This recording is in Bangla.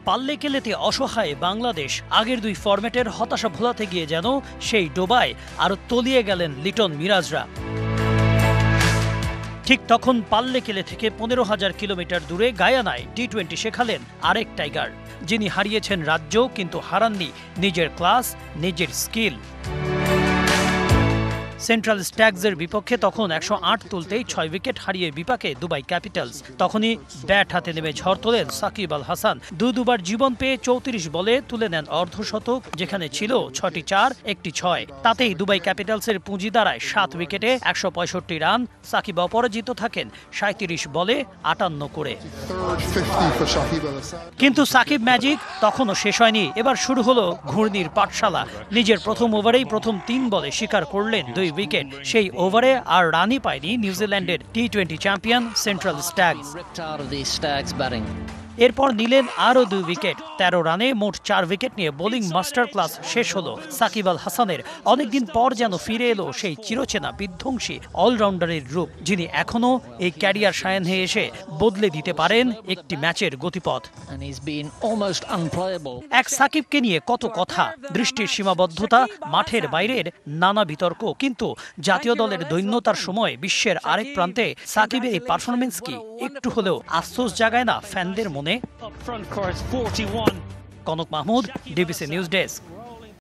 পাল্লে কেলেতে অসহায় বাংলাদেশ আগের দুই ফরম্যাটের হতাশা ভোলাতে গিয়ে যেন সেই ডোবায় আরো তলিয়ে গেলেন লিটন মিরাজরা। ঠিক তখন পাল্লে কেলে থেকে 15,000 কিলোমিটার দূরে গায়ানায় টি-20 শেখালেন আরেক টাইগার, যিনি হারিয়েছেন রাজ্য কিন্তু হারাননি নিজের ক্লাস, নিজের স্কিল। সেন্ট্রাল স্ট্যাগসের বিপক্ষে তখন 108 তুলতেই 6 উইকেট হারিয়ে বিপাকে দুবাই ক্যাপিটালস। তখনই ব্যাট হাতে নেমে ঝড় তোলেন সাকিব আল হাসান। দুবার জীবন পেয়ে 34 বলে তুলে নেন অর্ধশতক, যেখানে ছিল 6টি 4, 1টি 6। তাতেই দুবাই ক্যাপিটালসের পুঁজি দাঁড়ায় 7 উইকেটে 165 রান। সাকিব অপরাজিত থাকেন 37 বলে 58 করে। কিন্তু সাকিব ম্যাজিক তখনও শেষ হয়নি। এবার শুরু হলো ঘূর্ণির পাঠশালা। নিজের প্রথম ওভারেই প্রথম 3 বলে শিকার করলেন 2 উইকেট। সেই ওভারে আর রানই পায়নি নিউজিল্যান্ডের টি-20 চ্যাম্পিয়ন সেন্ট্রাল স্ট্যাগস। এরপর নিলেন আরও 2 উইকেট। 13 রানে মোট 4 উইকেট নিয়ে বোলিং মাস্টার ক্লাস শেষ হলো সাকিব আল হাসানের। অনেকদিন পর যেন ফিরে এলো সেই চিরচেনা বিধ্বংসী অলরাউন্ডারের রূপ, যিনি এখনও এই ক্যারিয়ার সায়াহ্নে এসে বদলে দিতে পারেন একটি ম্যাচের গতিপথ। এক সাকিবকে নিয়ে কত কথা, দৃষ্টির সীমাবদ্ধতা, মাঠের বাইরের নানা বিতর্ক, কিন্তু জাতীয় দলের দৈন্যতার সময় বিশ্বের আরেক প্রান্তে সাকিবের এই পারফরমেন্স কি একটু হলেও আফসোস জাগায় না ফ্যানদের মনে? Kanak Mahmud, DBC news desk.